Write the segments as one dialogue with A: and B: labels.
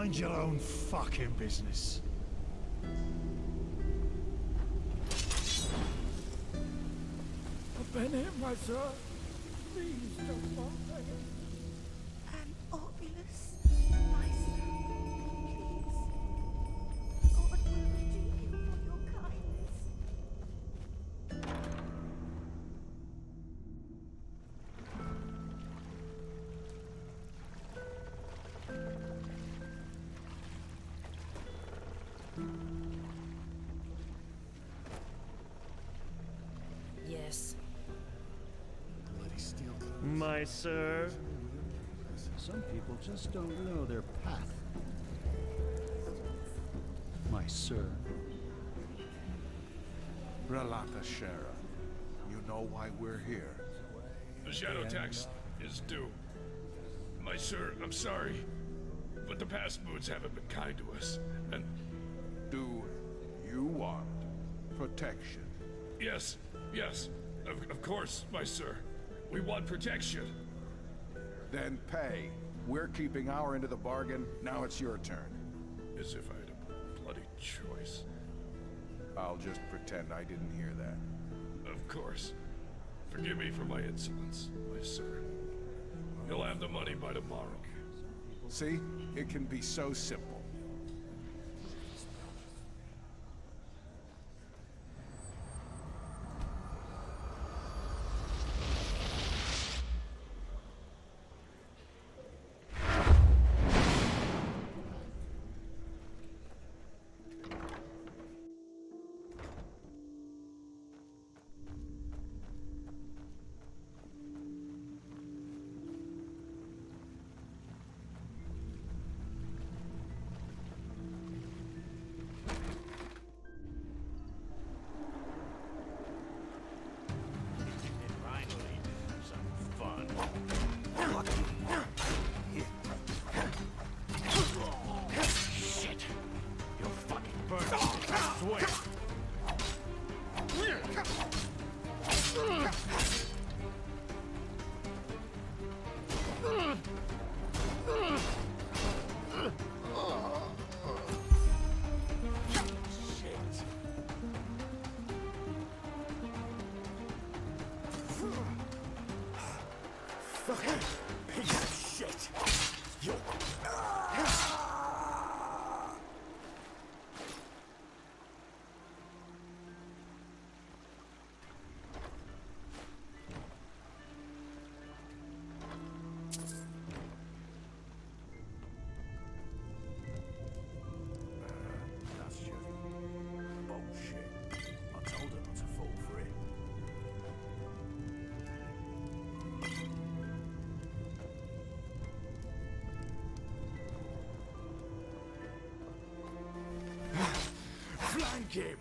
A: Mind your own fucking business.
B: I've been here, my sir. Please don't bother him.
C: An Oculus, my son, please. God will redeem you for your kindness.
D: Yes.
A: Bloody steel.
E: My sir.
A: Some people just don't know their path. My sir.
F: Relata Shara. You know why we're here.
B: The shadow tax is due. My sir, I'm sorry, but the past moods haven't been kind to us, and...
F: Do you want protection?
B: Yes, of course, my sir. We want protection.
F: Then pay. We're keeping our end of the bargain. Now it's your turn.
B: As if I had a bloody choice.
F: I'll just pretend I didn't hear that.
B: Of course. Forgive me for my insolence, my sir. You'll have the money by tomorrow.
F: See? It can be so simple.
B: Fucking piece of shit! You...
G: That's just bullshit. I told her not to fall for it.
B: Flank him!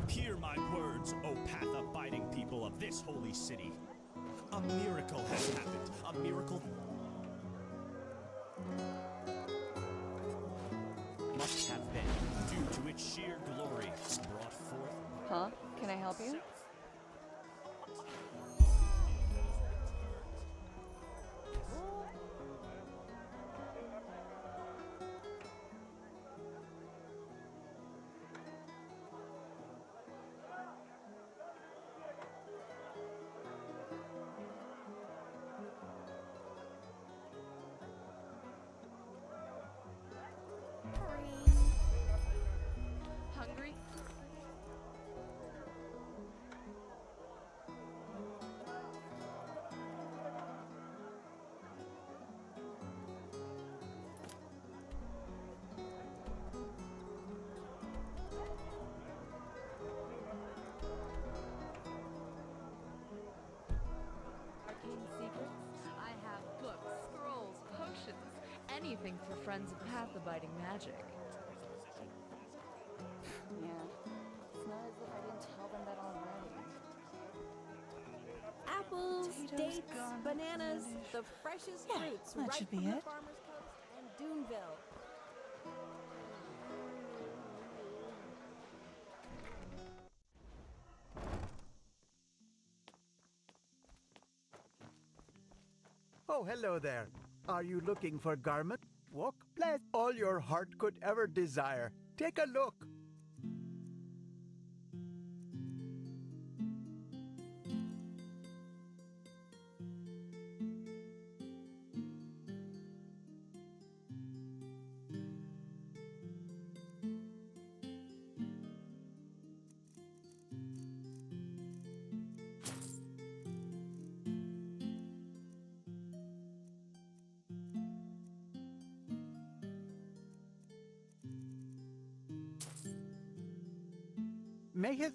H: Hear my words, O path-abiding people of this holy city. A miracle has happened. A miracle must have been due to its sheer glory brought forth.
I: Huh? Can I help you?
E: anything for friends of path-abiding magic.
C: Yeah. It's not as if I didn't tell them that already.
I: Apples,
C: Potatoes,
I: dates,
C: garlic,
I: bananas,
C: radish.
I: the freshest
C: Yeah,
I: fruits
C: that
I: right
C: should
I: from
C: be
I: the
C: it.
I: farmer's coast and Doonville.
J: Oh, hello there. Are you looking for garment? Walk, bless all your heart could ever desire. Take a look. May his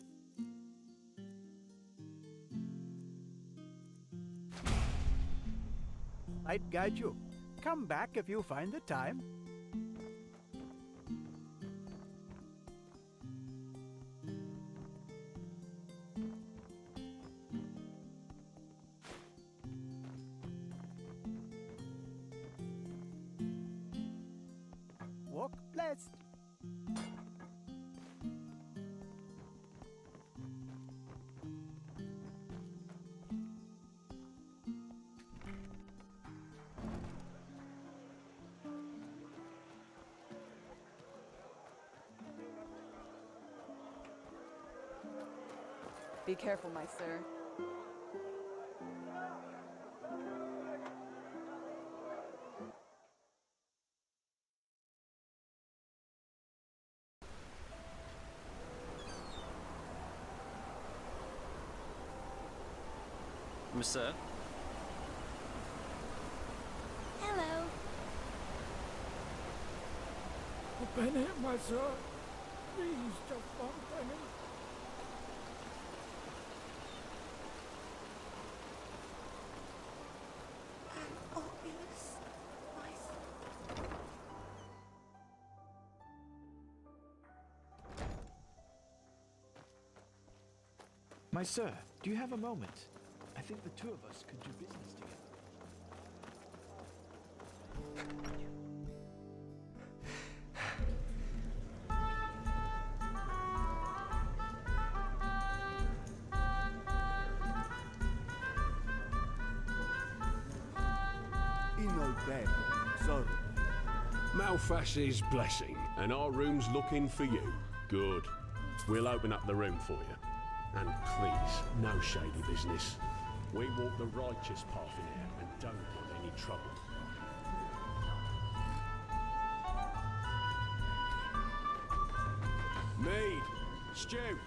J: light guide you. Come back if you find the time. Walk blessed.
C: Be careful, my sir.
K: Monsieur?
I: Hello.
B: A penny, my sir. Please, just one penny.
C: An obulus, my son.
L: My sir, do you have a moment? I think the two of us could do business together.
M: Malfash's blessing, and our room's looking for you. Good. We'll open up the room for you. And please, no shady business. We walk the righteous path in here and don't want any trouble. Mead, stew,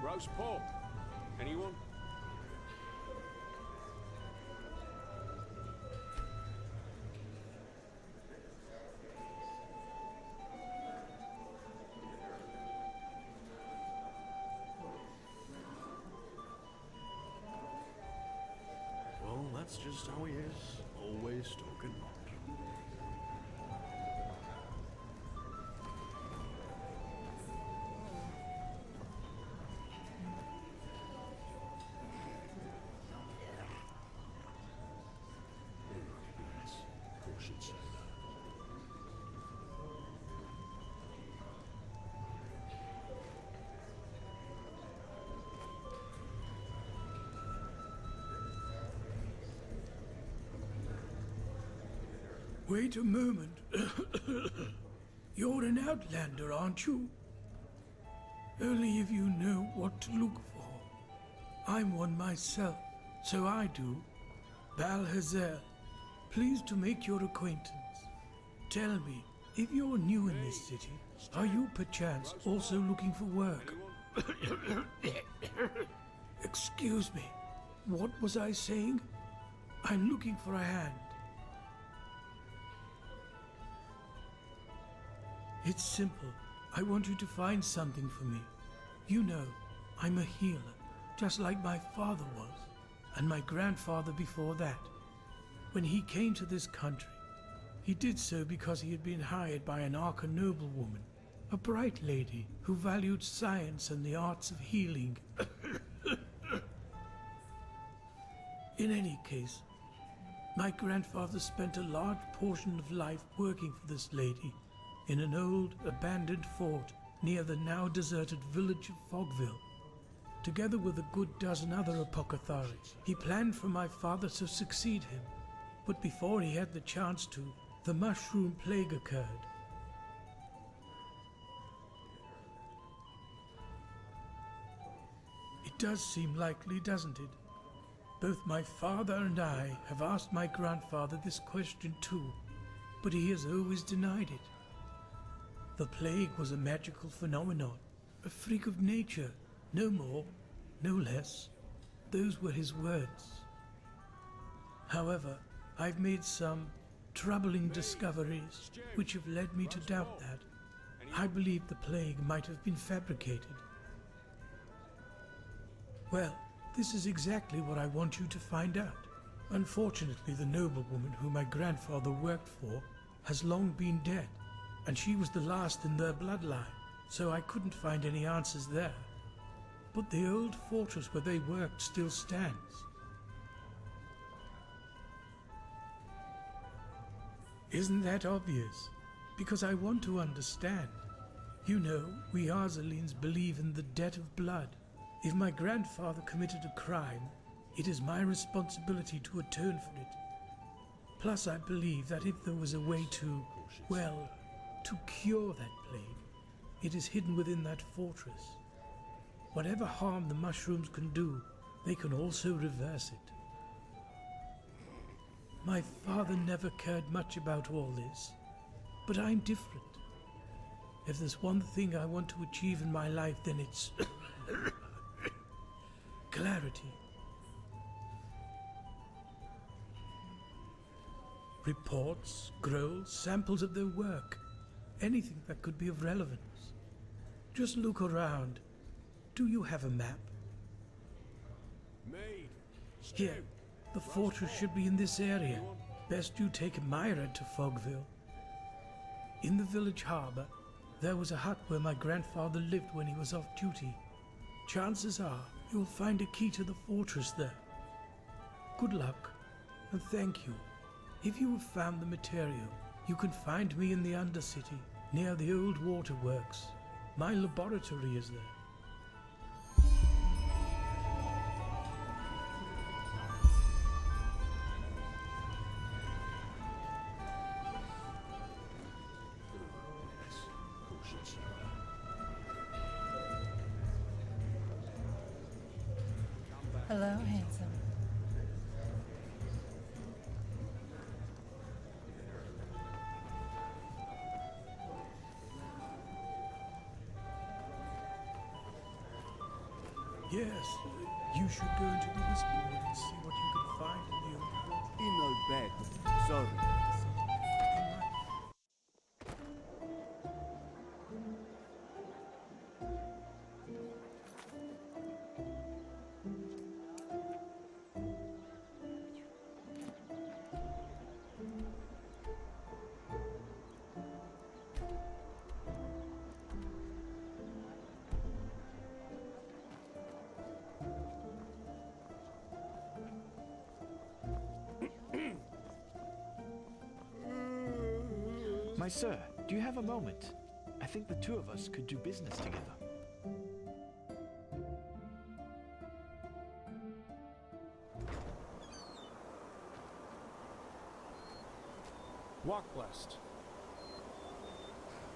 M: roast pork. Anyone?
G: Well, that's just how he is. Always talking.
M: Yes, of course you'd say that.
B: Wait a moment. You're an outlander, aren't you? Only if you know what to look for. I'm one myself, so I do. Balhazel, pleased to make your acquaintance. Tell me, if you're new in this city, are you perchance also looking for work? Excuse me, what was I saying? I'm looking for a hand. It's simple. I want you to find something for me. You know, I'm a healer, just like my father was, and my grandfather before that. When he came to this country, He did so because he had been hired by an Arca noblewoman, a bright lady who valued science and the arts of healing. In any case, my grandfather spent a large portion of life working for this lady in an old, abandoned fort near the now deserted village of Fogville. Together with a good dozen other apothecaries, he planned for my father to succeed him. But before he had the chance to, the mushroom plague occurred. It does seem likely, doesn't it? Both my father and I have asked my grandfather this question too, but he has always denied it. The plague was a magical phenomenon, a freak of nature, no more, no less. Those were his words. However, I've made some troubling discoveries which have led me to doubt that. I believe the plague might have been fabricated. Well, this is exactly what I want you to find out. Unfortunately, the noblewoman who my grandfather worked for has long been dead, and she was the last in their bloodline, so I couldn't find any answers there. But the old fortress where they worked still stands. Isn't that obvious? Because I want to understand. You know, we Arzalines believe in the debt of blood. If my grandfather committed a crime, it is my responsibility to atone for it. Plus, I believe that if there was a way to, well, to cure that plague, it is hidden within that fortress. Whatever harm the mushrooms can do, they can also reverse it. My father never cared much about all this, but I'm different. If there's one thing I want to achieve in my life, then it's clarity. Reports, scrolls, samples of their work, anything that could be of relevance. Just look around. Do you have a map? Here, the fortress should be in this area. Best you take Myra to Fogville. In the village harbour, there was a hut where my grandfather lived when he was off duty. Chances are you'll find a key to the fortress there. Good luck, and thank you. If you have found the material, you can find me in the Undercity, near the old waterworks. My laboratory is there.
E: Hello, handsome.
B: Yes, you should go into the Whisper Wood and see what you can find in the old fortress.
A: In old bed. Sorry.
L: My sir, do you have a moment? I think the two of us could do business together.
K: Walk blessed.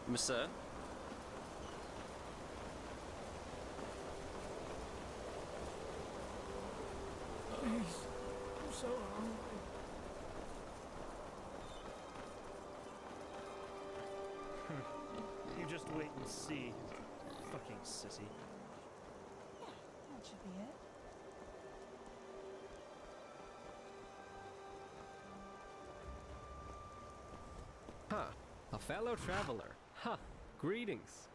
N: Monsieur?
B: Please, I'm so hungry.
K: You just wait and see. Fucking sissy.
C: Yeah, that should be it.
N: Huh. A fellow traveler. Huh. Greetings.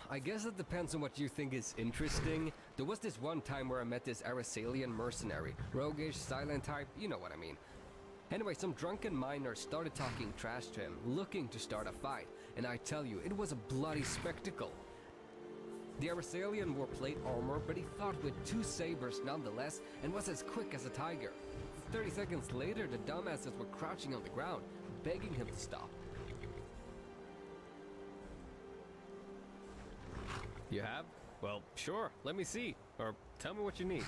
N: I guess it depends on what you think is interesting. There was this one time where I met this Aracelian mercenary. Roguish, silent type, you know what I mean. Anyway, some drunken miners started talking trash to him, looking to start a fight. And I tell you, it was a bloody spectacle. The Aracelian wore plate armor, but he fought with 2 sabers nonetheless, and was as quick as a tiger. 30 seconds later, the dumbasses were crouching on the ground, begging him to stop. You have? Well, sure, let me see. Or tell me what you need.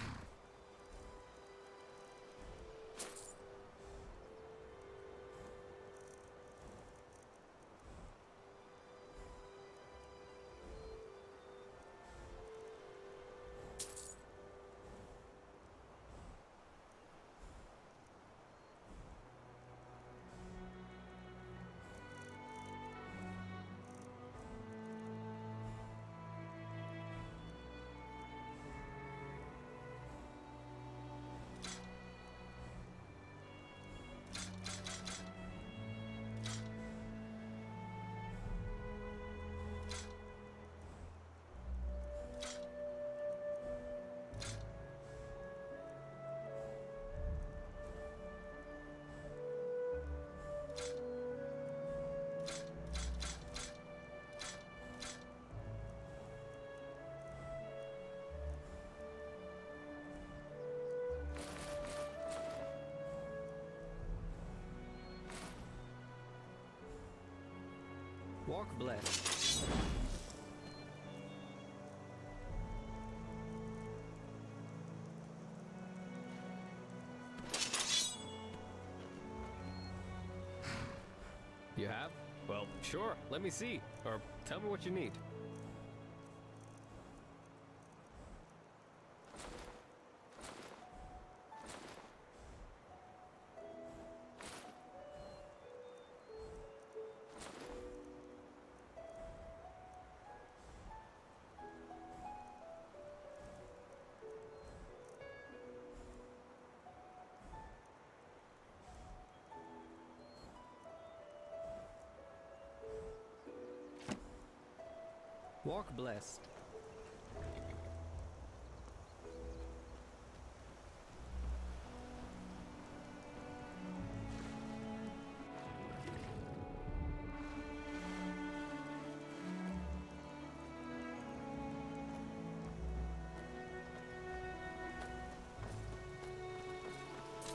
N: Walk blessed. You have? Well, sure, let me see. Or tell me what you need. Walk blessed.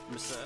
L: Monsieur?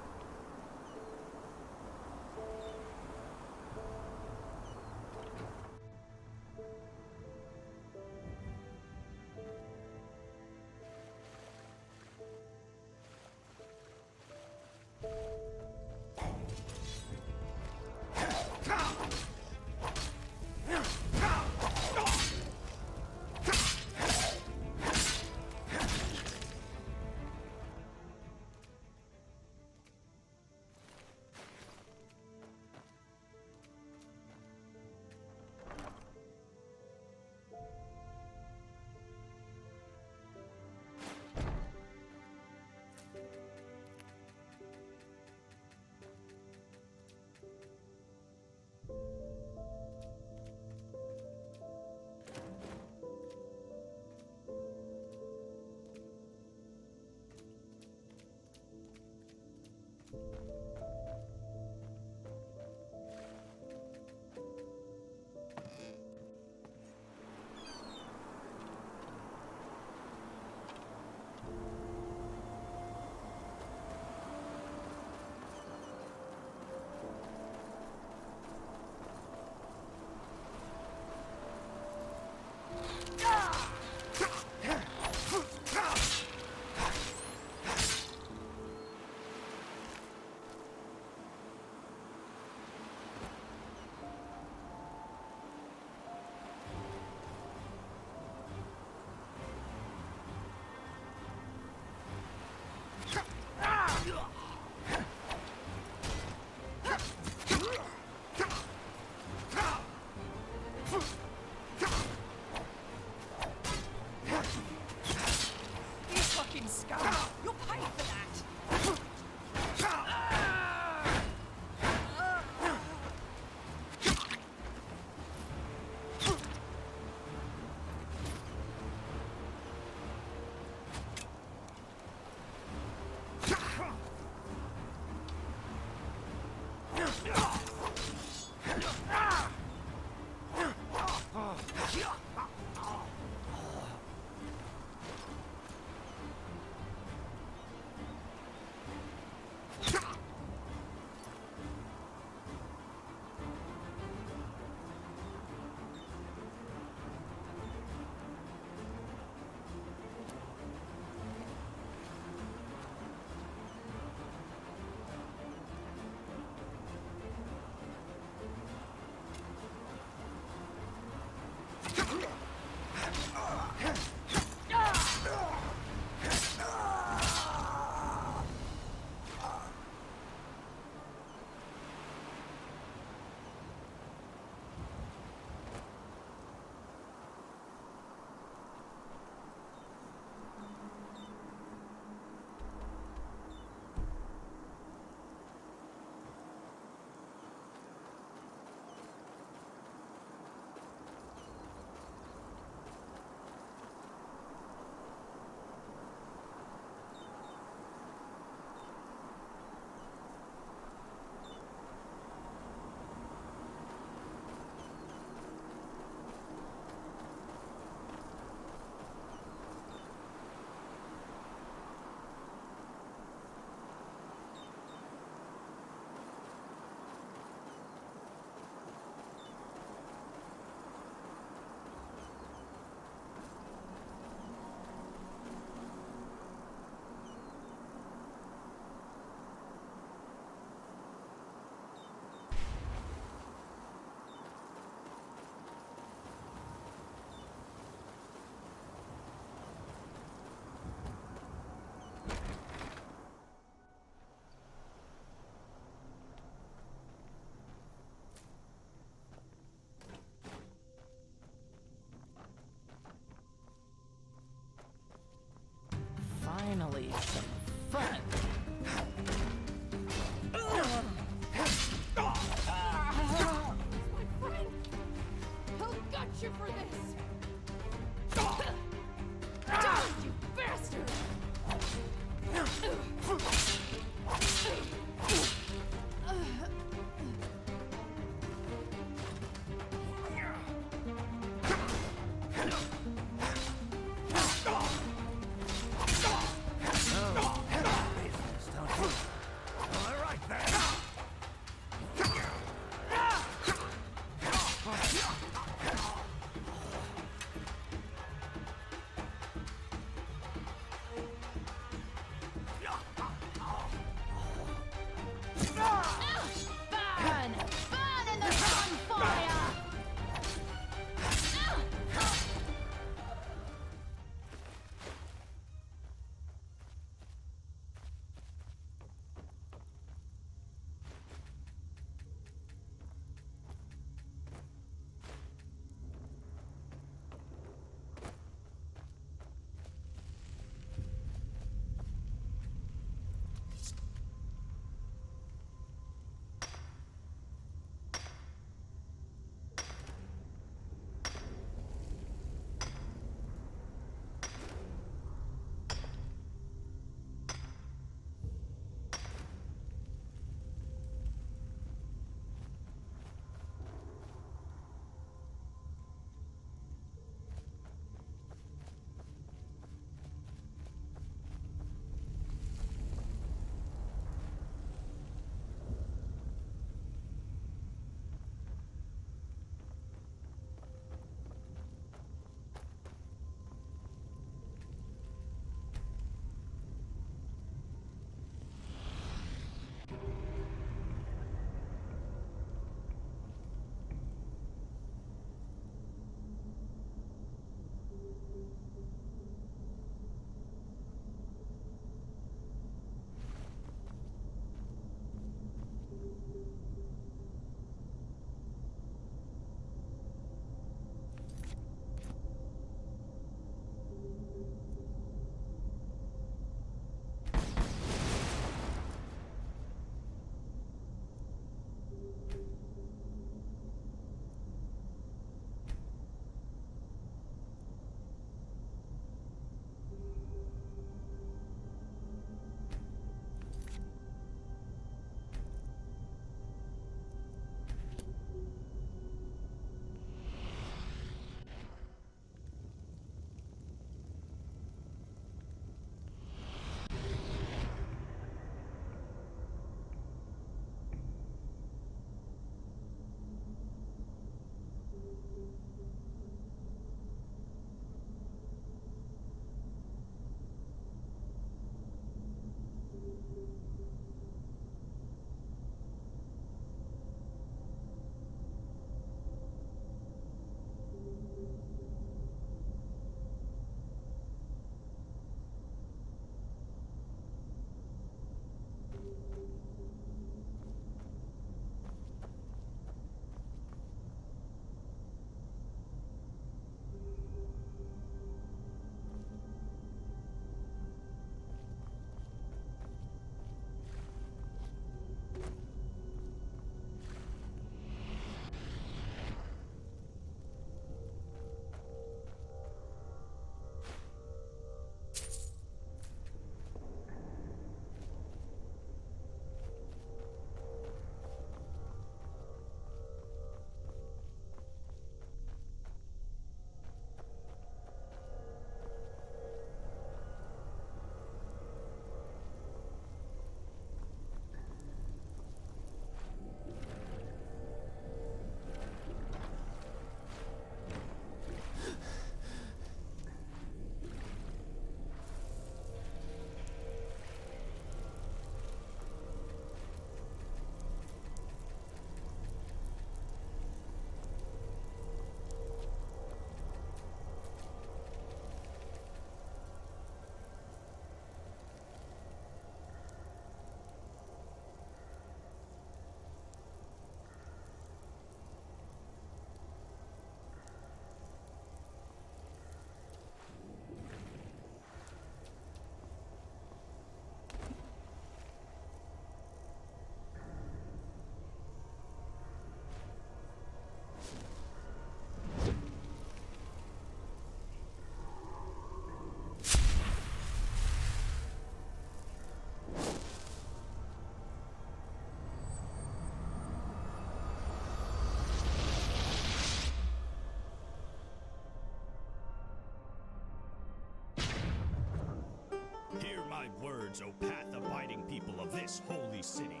H: words, O path-abiding people of this holy city.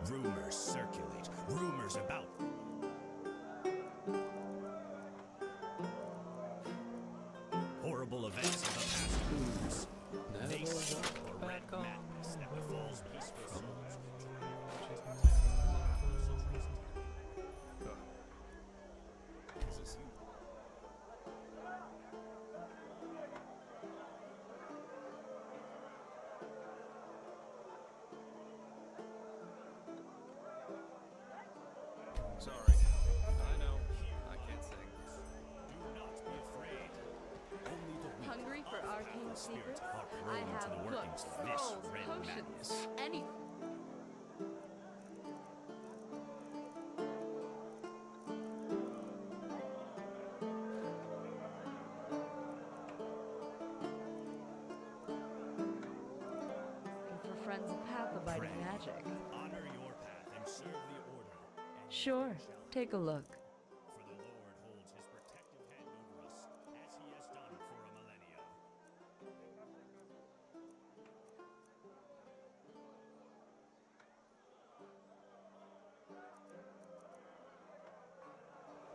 H: Rumors circulate, rumors about horrible events of the past moons. They seek a red madness that befalls peaceful souls.
K: Sorry. I know. I can't sing.
H: Do not be afraid. Only the weak
E: Hungry for arcane secrets? I have
H: the workings
E: books,
H: of this
E: scrolls,
H: red
E: potions,
H: madness.
E: any. For friends of path-abiding magic.
H: Honor your path and serve the order. And
E: Sure, take a look.
H: For the Lord holds his protective hand over us, as he has done for a millennia.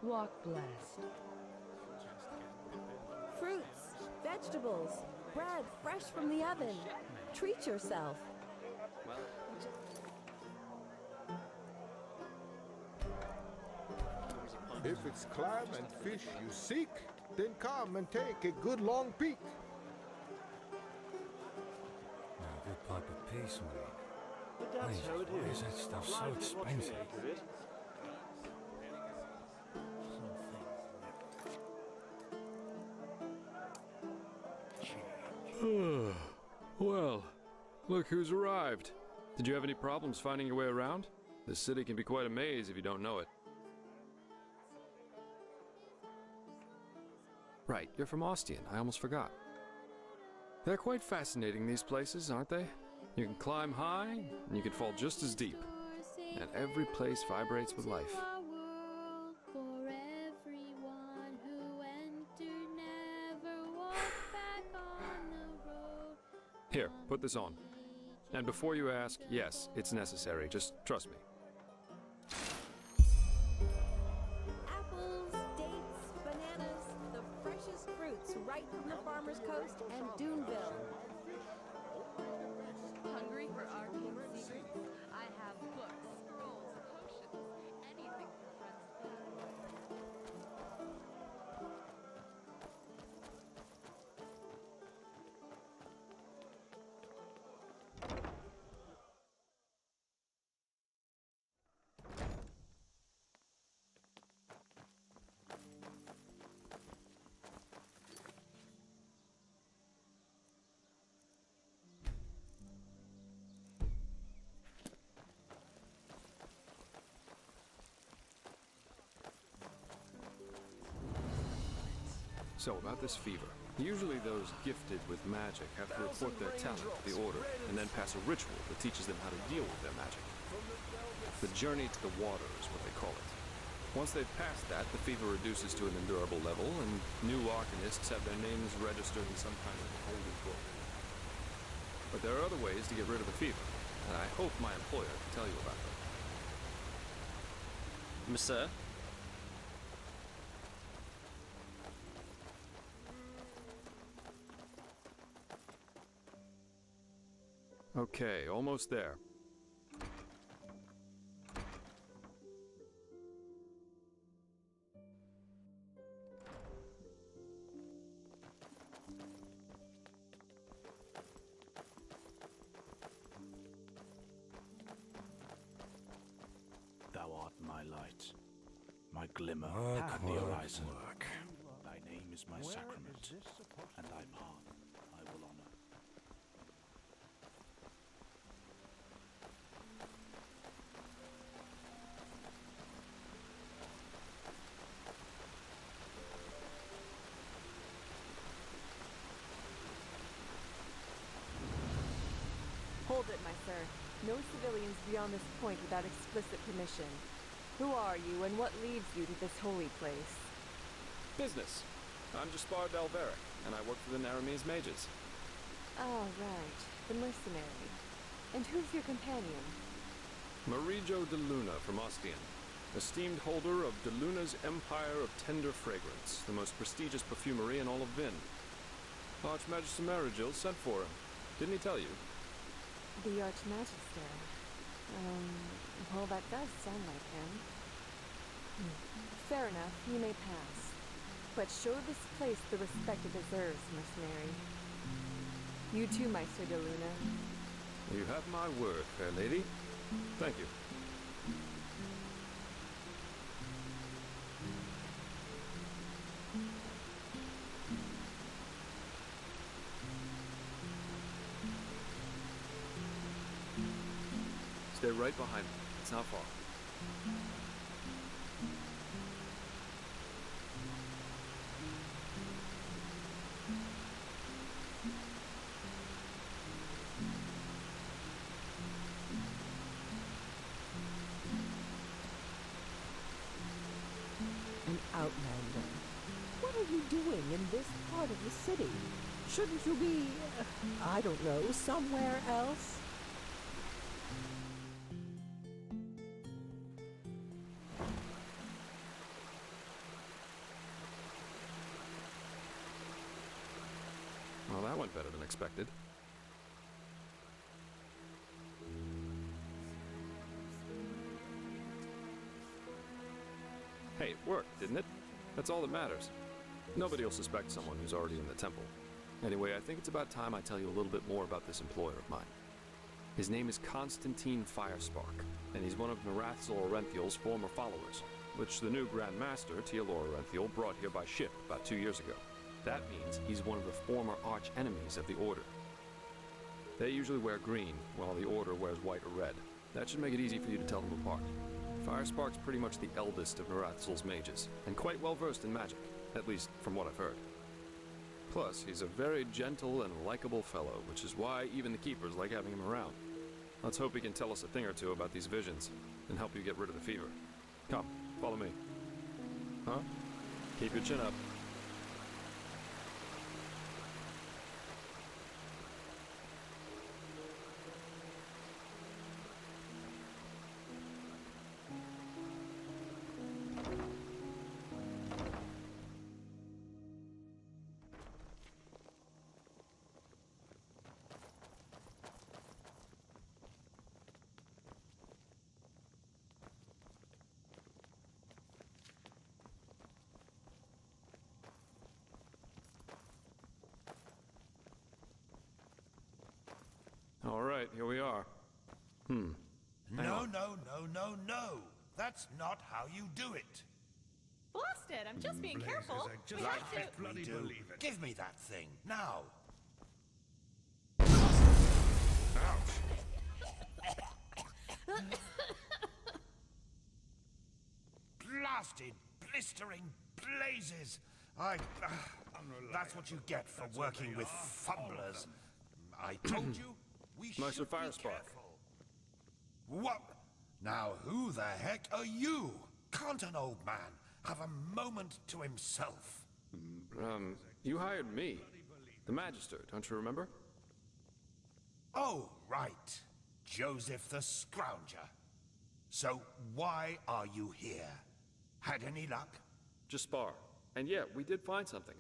E: Walk blessed.
I: Fruits, vegetables, bread fresh from the oven. Treat yourself.
O: If it's clam and fish you seek, then come and take a good long peek.
G: A good pipe of peace, mate.
L: But that's how it
G: Why
L: is.
G: is that stuff so
L: Life is what you
G: expensive?
L: make of it.
P: Well, look who's arrived. Did you have any problems finding your way around? This city can be quite a maze if you don't know it. Right, you're from Ostian. I almost forgot. They're quite fascinating, these places, aren't they? You can climb high, and you can fall just as deep. And every place vibrates with life. Here, put this on. And before you ask, yes, it's necessary. Just trust me.
I: Apples, dates, bananas, the freshest fruits right from the farmer's coast and Duneville.
E: Hungry for arcane secrets? I have books, scrolls, potions, anything for friends of path.
P: So, about this fever. Usually those gifted with magic have to report their talent to the Order, and then pass a ritual that teaches them how to deal with their magic. The journey to the water is what they call it. Once they've passed that, the fever reduces to an endurable level, and new arcanists have their names registered in some kind of holy book. But there are other ways to get rid of the fever, and I hope my employer can tell you about them.
K: Monsieur?
P: Okay, almost there.
G: Thou art my light, my glimmer
L: Work,
G: upon the
L: work,
G: horizon.
L: work.
G: Thy name is my sacrament, and thy path I will honor.
C: Hold it, my sir. No civilians beyond this point without explicit permission. Who are you, and what leads you to this holy place?
P: Business. I'm Jaspar Dalveric, and I work for the Naramese mages.
C: Oh, right. The mercenary. And who's your companion?
P: Marijo de Luna from Ostian, esteemed holder of de Luna's Empire of Tender Fragrance, the most prestigious perfumery in all of Vin. Archmagister Marigil sent for him. Didn't he tell you?
C: The Archmagister. Well, that does sound like him. Fair enough, you may pass. But show this place the respect it deserves, mercenary. You too, Meister de Luna.
P: You have my word, fair lady. Thank you. Stay right behind me. It's not far.
Q: An outlander. What are you doing in this part of the city? Shouldn't you be, I don't know, somewhere else?
P: Well, that went better than expected. Hey, it worked, didn't it? That's all that matters. Nobody will suspect someone who's already in the temple. Anyway, I think it's about time I tell you a little bit more about this employer of mine. His name is Constantine Firespark, and he's one of Narathzil Orenthiel's former followers, which the new Grand Master, Tealor Orenthiel, brought here by ship about 2 years ago. That means he's one of the former arch-enemies of the Order. They usually wear green, while the Order wears white or red. That should make it easy for you to tell them apart. Firespark's pretty much the eldest of Narathzil's mages, and quite well versed in magic, at least from what I've heard. Plus, he's a very gentle and likable fellow, which is why even the Keepers like having him around. Let's hope he can tell us a thing or two about these visions, and help you get rid of the fever. Come, follow me. Huh? Keep your chin up. All right, here we are. Hang
G: No,
P: on.
G: no, no, no, no. That's not how you do it.
E: Blasted! I'm just being careful. We have to.
G: Bloody believe it. Give me that thing now. Blasted, blistering blazes. That's what you get for working with fumblers. I told you we should
P: Meister
G: be
P: Firespark.
G: careful. What? Now who the heck are you? Can't an old man have a moment to himself?
P: You hired me. The Magister, don't you remember?
G: Oh, right. Joseph the Scrounger. So why are you here? Had any luck?
P: Just spar. And yeah, we did find something.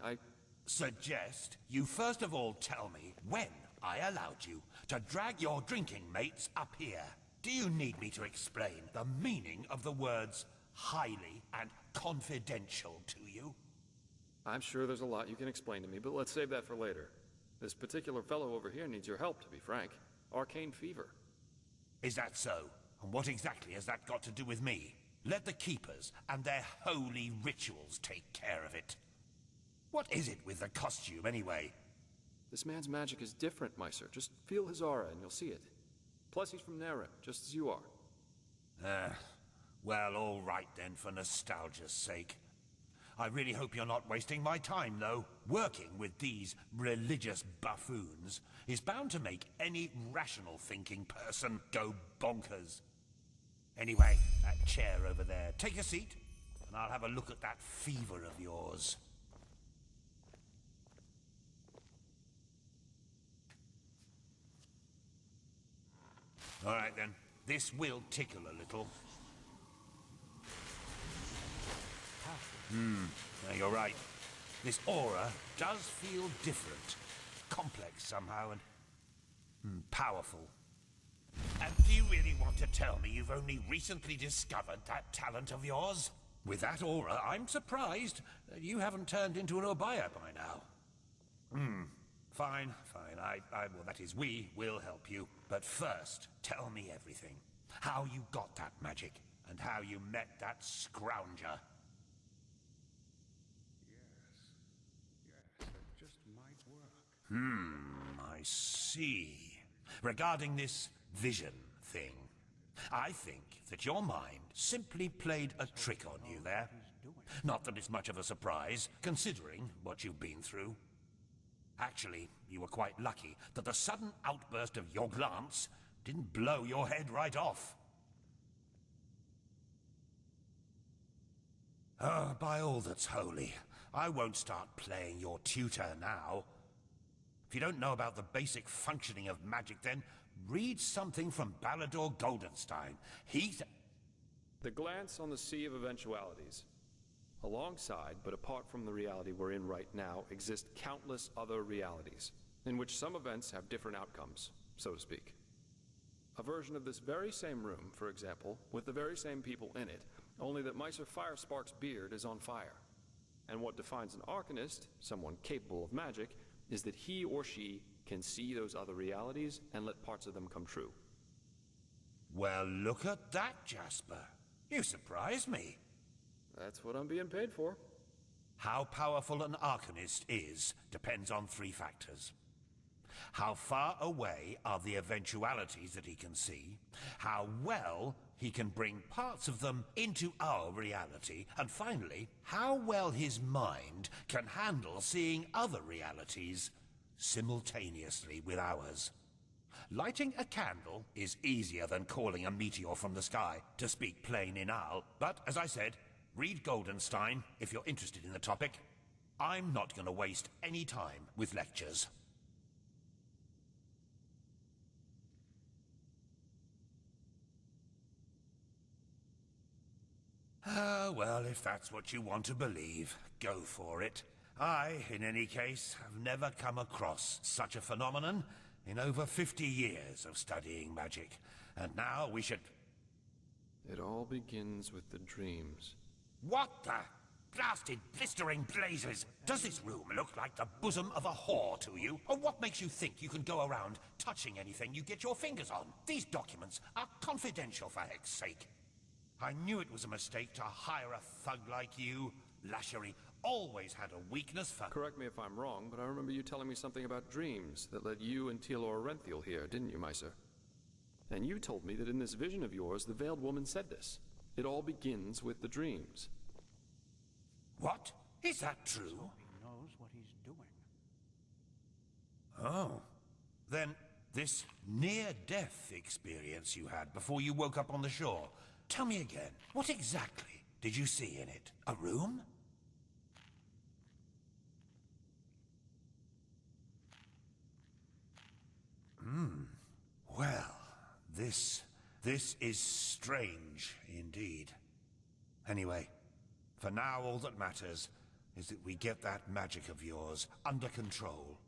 G: Suggest you first of all tell me when I allowed you to drag your drinking mates up here. Do you need me to explain the meaning of the words highly and confidential to you?
P: I'm sure there's a lot you can explain to me, but let's save that for later. This particular fellow over here needs your help, to be frank. Arcane fever.
G: Is that so? And what exactly has that got to do with me? Let the Keepers and their holy rituals take care of it. What is it with the costume, anyway?
P: This man's magic is different, Meister. Just feel his aura and you'll see it. Plus, he's from Narim, just as you are.
G: Well, all right then, for nostalgia's sake. I really hope you're not wasting my time, though. Working with these religious buffoons is bound to make any rational thinking person go bonkers. Anyway, that chair over there. Take a seat, and I'll have a look at that fever of yours. All right, then. This will tickle a little. No, you're right. This aura does feel different. Complex somehow and powerful. And do you really want to tell me you've only recently discovered that talent of yours? With that aura, I'm surprised that you haven't turned into an Obaya by now. Fine. Well, that is, we will help you. But first, tell me everything. How you got that magic, and how you met that scrounger.
F: Yes, it just might work.
G: I see. Regarding this vision thing, I think that your mind simply played a trick on you there. Not that it's much of a surprise, considering what you've been through. Actually, you were quite lucky that the sudden outburst of your glance didn't blow your head right off. Oh, by all that's holy, I won't start playing your tutor now. If you don't know about the basic functioning of magic, then read something from Balador Goldenstein.
P: The glance on the sea of eventualities. Alongside, but apart from the reality we're in right now, exist countless other realities, in which some events have different outcomes, so to speak. A version of this very same room, for example, with the very same people in it, only that Meister Firespark's beard is on fire. And what defines an Arcanist, someone capable of magic, is that he or she can see those other realities and let parts of them come true.
G: Well, look at that, Jasper. You surprised me.
P: That's what I'm being paid for.
G: How powerful an Arcanist is depends on 3 factors. How far away are the eventualities that he can see, how well he can bring parts of them into our reality, and finally, how well his mind can handle seeing other realities simultaneously with ours. Lighting a candle is easier than calling a meteor from the sky, to speak plain inal, but as I said, read Goldenstein if you're interested in the topic. I'm not going to waste any time with lectures. Well, if that's what you want to believe, go for it. I, in any case, have never come across such a phenomenon in over 50 years of studying magic. And now we should...
P: It all begins with the dreams.
G: What the blasted blistering blazes? Does this room look like the bosom of a whore to you? Or what makes you think you can go around touching anything you get your fingers on? These documents are confidential, for heck's sake. I knew it was a mistake to hire a thug like you. Lashery always had a weakness for...
P: Correct me if I'm wrong, but I remember you telling me something about dreams that led you and Tealor Renthiel here, didn't you, Meiser? And you told me that in this vision of yours, the Veiled Woman said this. It all begins with the dreams.
G: What? Is that true?
A: He knows what he's doing.
G: Oh. Then, this near-death experience you had before you woke up on the shore, tell me again, what exactly did you see in it? A room? Well, this is strange indeed. Anyway, for now all that matters is that we get that magic of yours under control.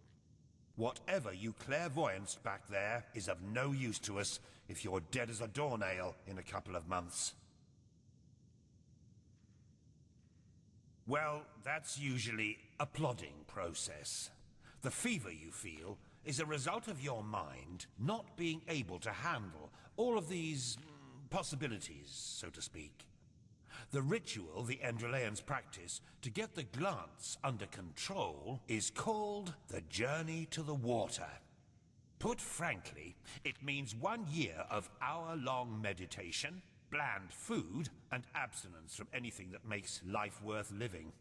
G: Whatever you clairvoyanced back there is of no use to us if you're dead as a doornail in a couple of months. Well, that's usually a plodding process. The fever you feel is a result of your mind not being able to handle all of these possibilities, so to speak. The ritual the Enderalians practice to get the glance under control is called the Journey to the Water. Put frankly, it means 1 year of hour-long meditation, bland food, and abstinence from anything that makes life worth living.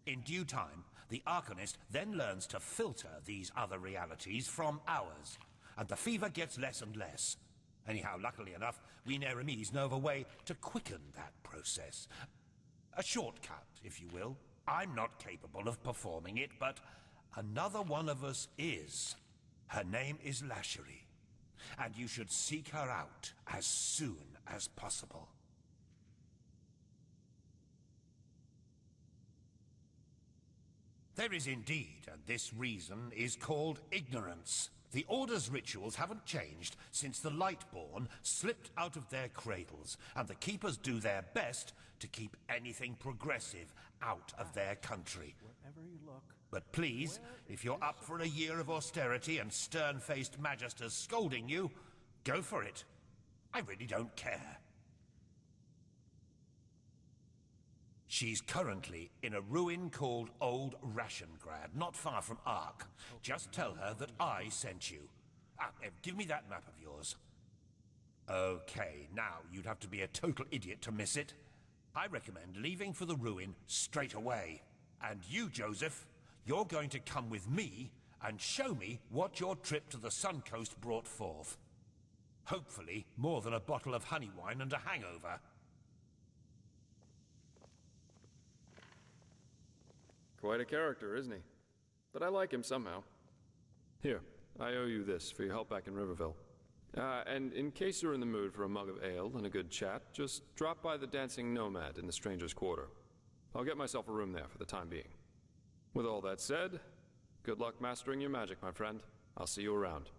G: In due time, the Arcanist then learns to filter these other realities from ours, and the fever gets less and less. Anyhow, luckily enough, we Nehrimese know of a way to quicken that process. A shortcut, if you will. I'm not capable of performing it, but another one of us is. Her name is Lashery. and you should seek her out as soon as possible. There is indeed, and this reason is called ignorance. The Order's rituals haven't changed since the Lightborn slipped out of their cradles, and the Keepers do their best to keep anything progressive out of their country.
A: Wherever you look.
G: But please, if you're up for a year of austerity and stern-faced magisters scolding you, go for it. I really don't care. She's currently in a ruin called Old Rationgrad, not far from Ark. Just tell her that I sent you. Give me that map of yours. Okay, now you'd have to be a total idiot to miss it. I recommend leaving for the ruin straight away. And you, Joseph, you're going to come with me and show me what your trip to the Sun Coast brought forth. Hopefully, more than a bottle of honey wine and a hangover.
P: Quite a character, isn't he? But I like him somehow. Here, I owe you this for your help back in Riverville. And in case you're in the mood for a mug of ale and a good chat, just drop by the Dancing Nomad in the Stranger's Quarter. I'll get myself a room there for the time being. With all that said, good luck mastering your magic, my friend. I'll see you around.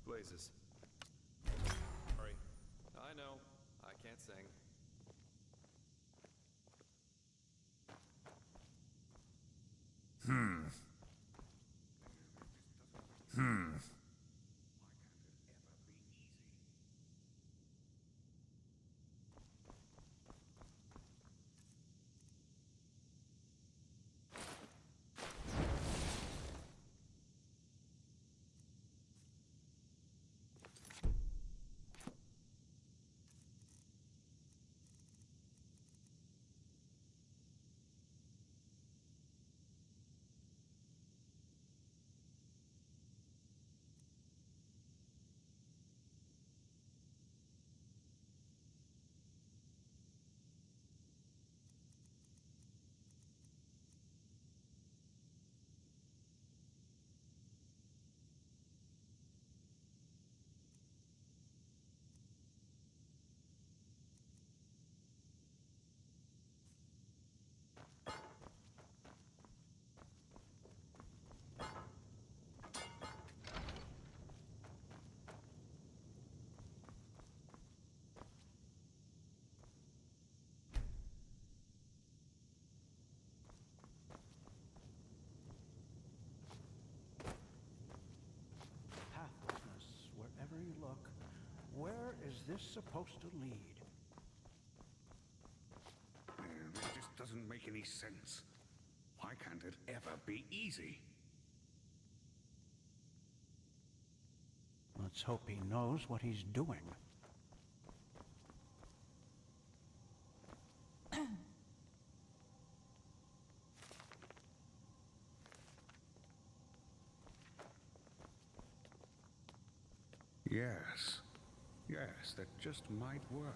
P: Blazes. Sorry. I know. I can't sing.
A: Pathlessness, wherever you look. Where is this supposed to lead?
R: It just doesn't make any sense. Why can't it ever be easy?
A: Let's hope he knows what he's doing.
R: Yes. Yes, that just might work.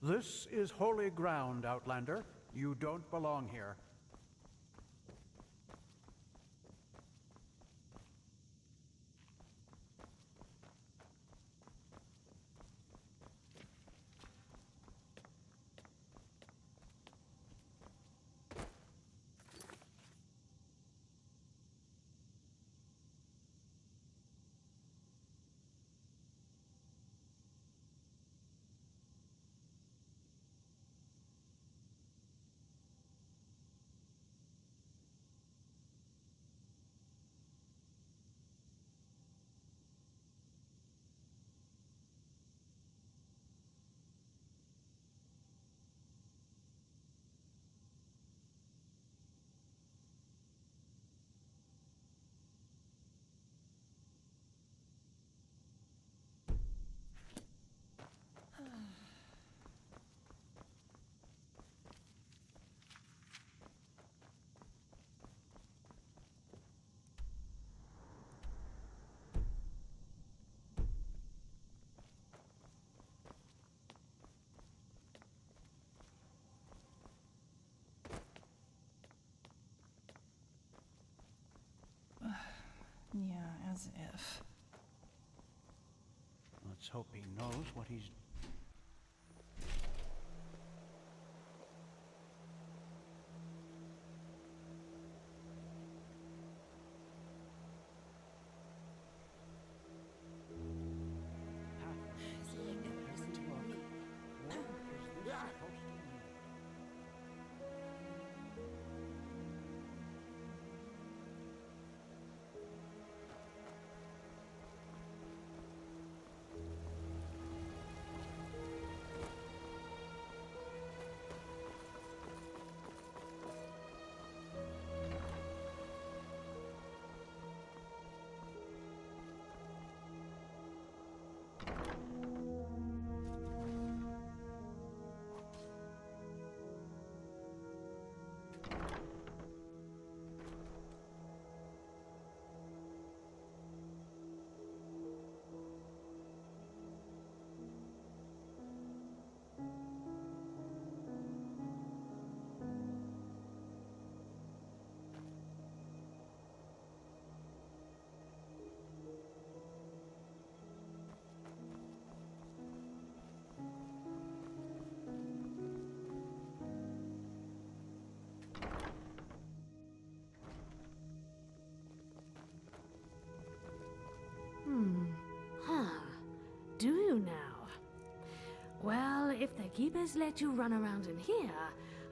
A: This is holy ground, Outlander. You don't belong here.
S: Yeah, as if.
A: Let's hope he knows what he's...
T: Do you now? Well, if the keepers let you run around in here,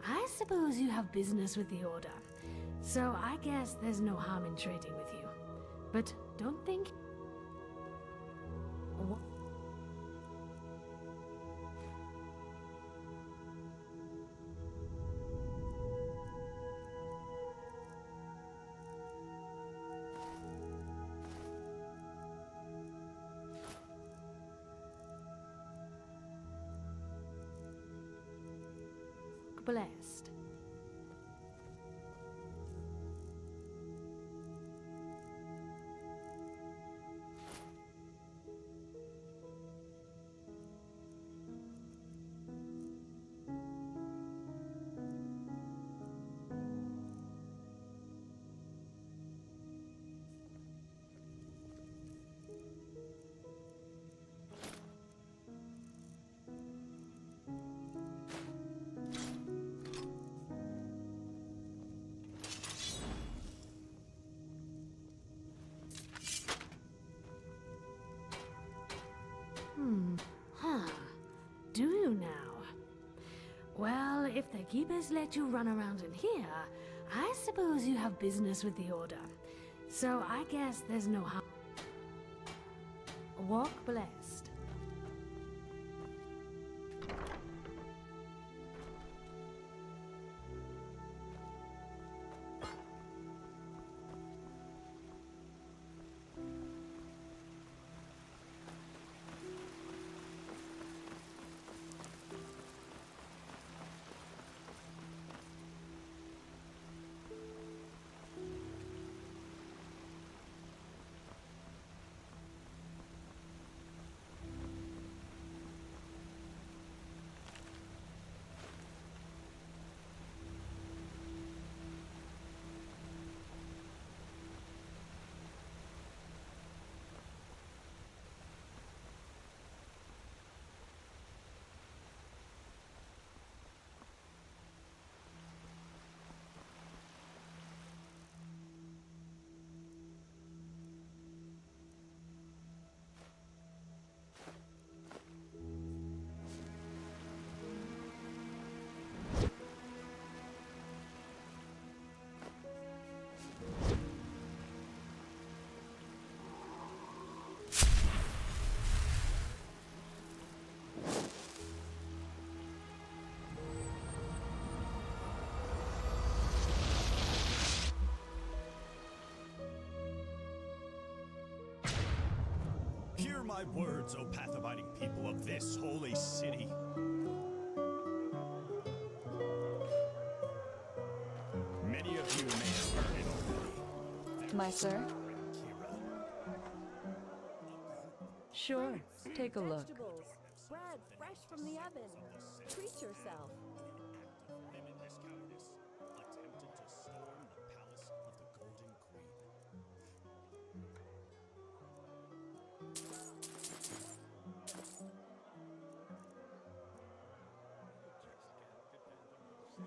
T: I suppose you have business with the Order. So I guess there's no harm in trading with you. But don't think... Blessed. Do you now? Well, if the keepers let you run around in here, I suppose you have business with the Order. So I guess there's no harm. Walk blessed.
H: my words, O path-abiding people of this holy city. Many of you may have heard it already.
E: My sir? Sure, take a look.
I: Vegetables, bread fresh from the oven. Treat yourself.
H: Limitless cowardice attempted to storm the palace of the Golden Queen.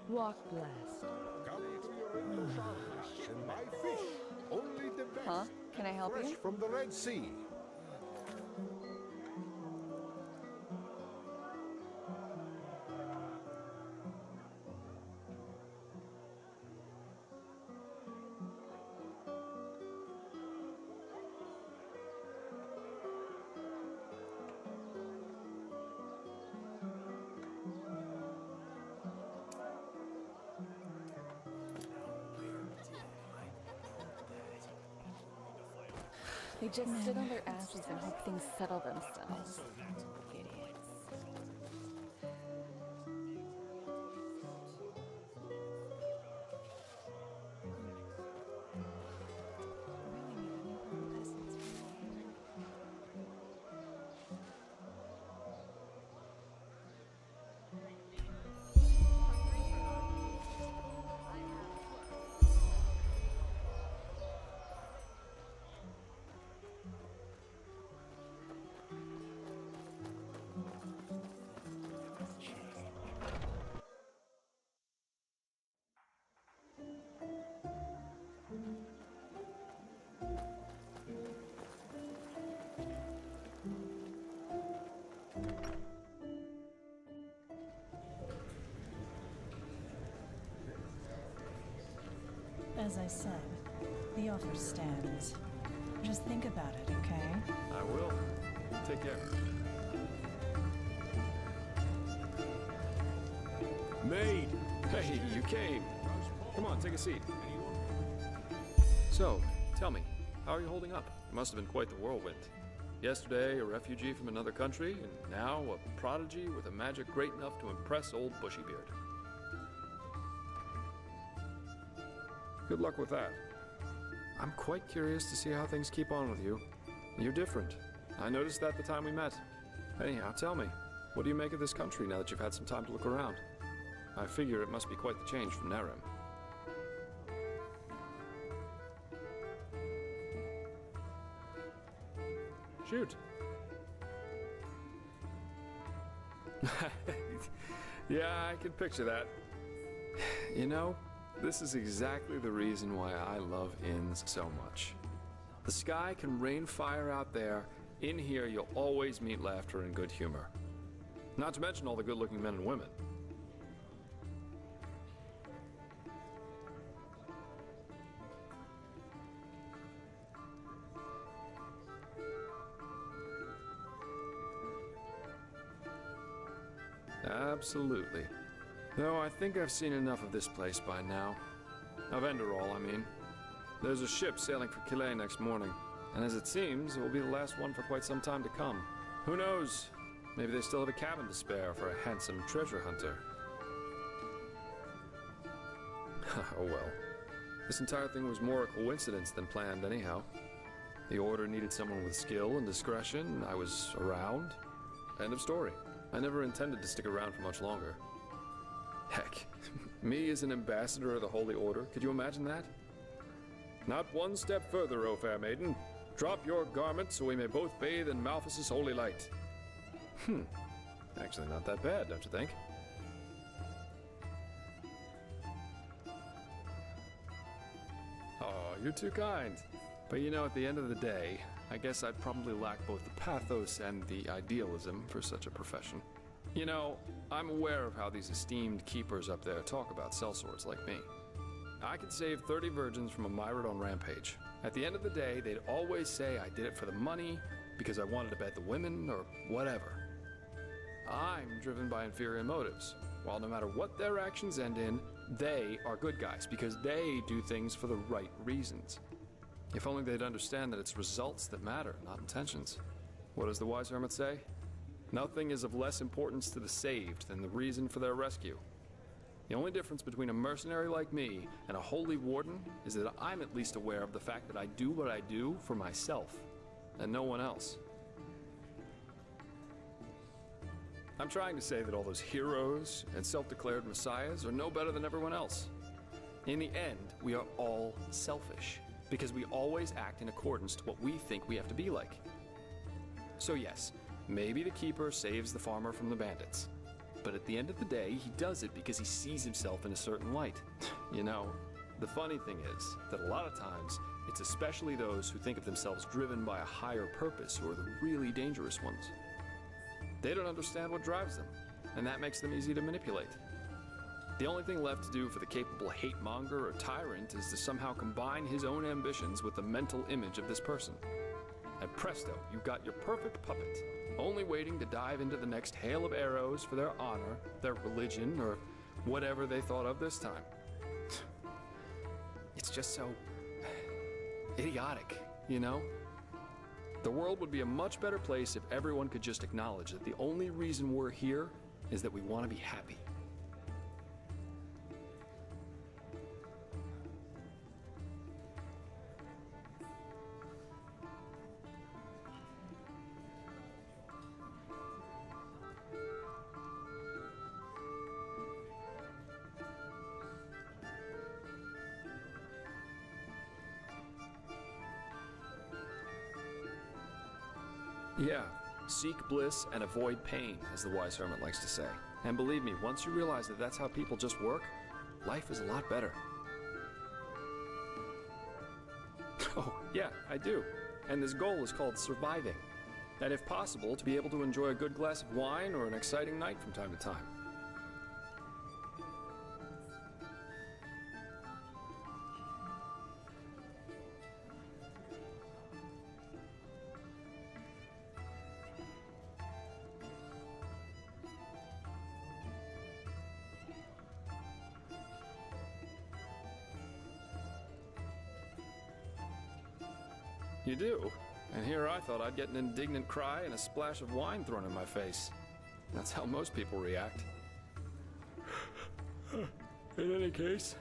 E: Walk blessed.
O: Come to your Indo Sharfish and buy fish. Only the best.
E: Huh? Can I help
O: Fresh
E: you?
O: from the Red Sea.
E: They just sit on their asses and hope things settle themselves. Idiots.
S: As I said, the offer stands. Just think about it, okay?
P: I will. Take care. Maid! Hey, you came. Come on, take a seat. So, tell me, how are you holding up? It must have been quite the whirlwind. Yesterday, a refugee from another country, and now a prodigy with a magic great enough to impress old Bushybeard. Good luck with that. I'm quite curious to see how things keep on with you. You're different. I noticed that the time we met. Anyhow, tell me, what do you make of this country now that you've had some time to look around? I figure it must be quite the change from Nerem. Shoot. Yeah, I can picture that. You know, this is exactly the reason why I love inns so much. The sky can rain fire out there. In here, you'll always meet laughter and good humor. Not to mention all the good-looking men and women. Absolutely. Though I think I've seen enough of this place by now. Of Enderal, I mean. There's a ship sailing for Calais next morning, and as it seems, it will be the last one for quite some time to come. Who knows? Maybe they still have a cabin to spare for a handsome treasure hunter. Oh well. This entire thing was more a coincidence than planned anyhow. The Order needed someone with skill and discretion. I was around. End of story. I never intended to stick around for much longer. Heck, me as an ambassador of the Holy Order, could you imagine that? Not one step further, O fair maiden. Drop your garments so we may both bathe in Malthus's holy light. Actually not that bad, don't you think? Oh, you're too kind. But you know, at the end of the day, I guess I'd probably lack both the pathos and the idealism for such a profession. You know, I'm aware of how these esteemed keepers up there talk about sellswords like me. I could save 30 virgins from a Myrodon rampage. At the end of the day, they'd always say I did it for the money, because I wanted to bet the women, or whatever. I'm driven by inferior motives, while no matter what their actions end in, they are good guys, because they do things for the right reasons. If only they'd understand that it's results that matter, not intentions. What does the wise hermit say? Nothing is of less importance to the saved than the reason for their rescue. The only difference between a mercenary like me and a holy warden is that I'm at least aware of the fact that I do what I do for myself, and no one else. I'm trying to say that all those heroes and self-declared messiahs are no better than everyone else. In the end, we are all selfish, because we always act in accordance to what we think we have to be like. So yes, maybe the keeper saves the farmer from the bandits. But at the end of the day, he does it because he sees himself in a certain light. You know, the funny thing is that a lot of times, it's especially those who think of themselves driven by a higher purpose who are the really dangerous ones. They don't understand what drives them, and that makes them easy to manipulate. The only thing left to do for the capable hate-monger or tyrant is to somehow combine his own ambitions with the mental image of this person. And presto, you've got your perfect puppet, only waiting to dive into the next hail of arrows for their honor, their religion, or whatever they thought of this time. It's just so idiotic, you know? The world would be a much better place if everyone could just acknowledge that the only reason we're here is that we want to be happy. Yeah, seek bliss and avoid pain, as the wise hermit likes to say. And believe me, once you realize that that's how people just work, life is a lot better. Oh, yeah, I do. And this goal is called surviving. And if possible, to be able to enjoy a good glass of wine or an exciting night from time to time. You do? And here I thought I'd get an indignant cry and a splash of wine thrown in my face. That's how most people react. In any case,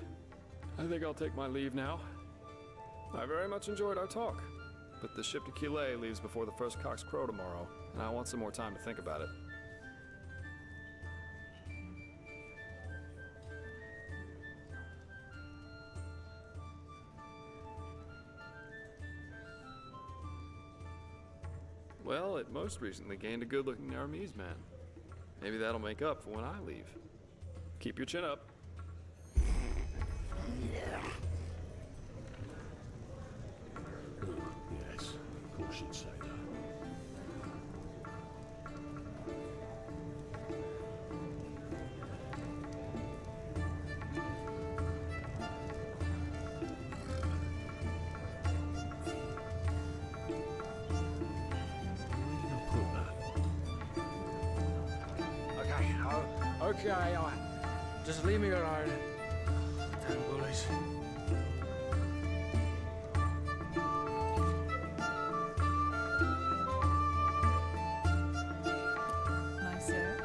P: I think I'll take my leave now. I very much enjoyed our talk, but the ship to Killet leaves before the first cocks crow tomorrow, and I want some more time to think about it. Well, it most recently gained a good-looking Armese man. Maybe that'll make up for when I leave. Keep your chin up.
M: Yes, of course you'd say that.
L: Okay, all right. Just leave me alone. Damn bullies.
S: My sir?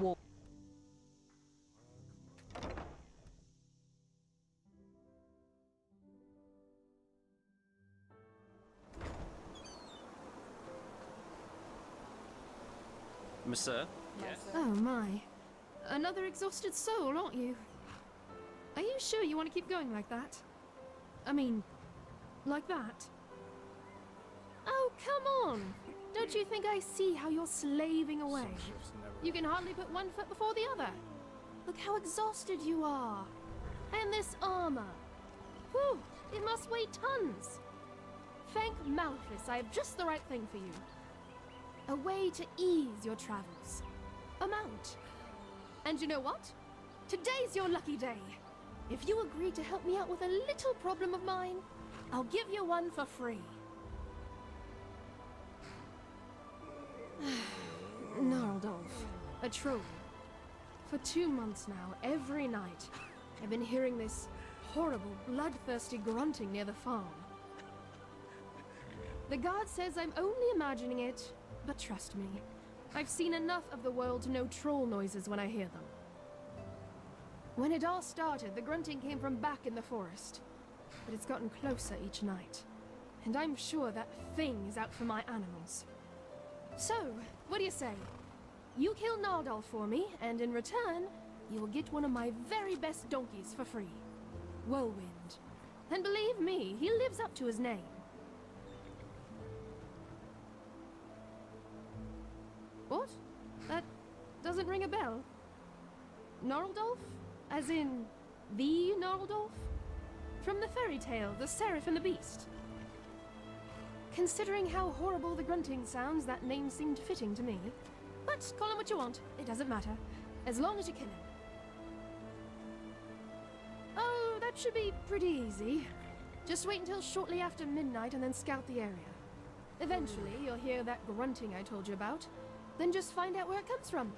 I: War.
K: Monsieur? Yes.
E: Oh my. Another exhausted soul, aren't you? Are you sure you want to keep going like that? I mean, like that? Oh, come on! Don't you think I see how you're slaving away? You can hardly put one foot before the other. Look how exhausted you are. And this armor. Whew, it must weigh tons. Thank Malphus, I have just the right thing for you. A way to ease your travels. A mount. And you know what? Today's your lucky day. If you agree to help me out with a little problem of mine, I'll give you one for free. Gnarldolf, a troll. For 2 months now, every night, I've been hearing this horrible, bloodthirsty grunting near the farm. The guard says I'm only imagining it, but trust me, I've seen enough of the world to know troll noises when I hear them. When it all started, the grunting came from back in the forest, but it's gotten closer each night, and I'm sure that thing is out for my animals. So, what do you say? You kill Gnarldolf for me, and in return, you will get one of my very best donkeys for free. Whirlwind. And believe me, he lives up to his name. What? That doesn't ring a bell. Gnarldolf? As in, the Gnarldolf? From the fairy tale, The Seraph and the Beast. Considering how horrible the grunting sounds, that name seemed fitting to me. But call him what you want, it doesn't matter, as long as you kill him. Oh, that should be pretty easy. Just wait until shortly after midnight and then scout the area. Eventually, you'll hear that grunting I told you about, then just find out where it comes from.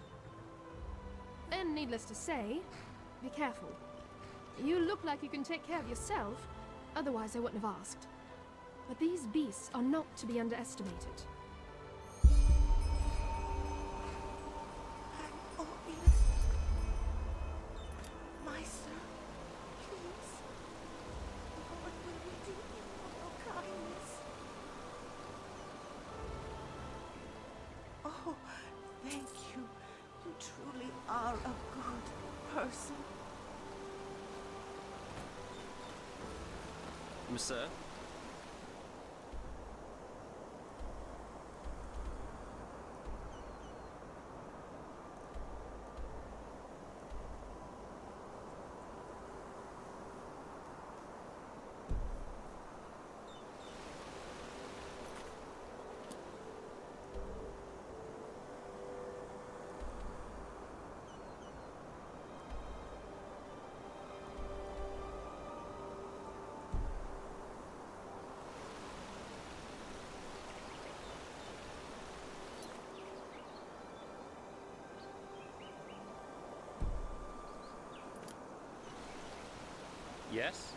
E: And needless to say, be careful. You look like you can take care of yourself, otherwise I wouldn't have asked. But these beasts are not to be underestimated.
U: My sir, please. What will we do for your kindness? Oh, thank you. You truly are a good person.
K: Monsieur? Yes?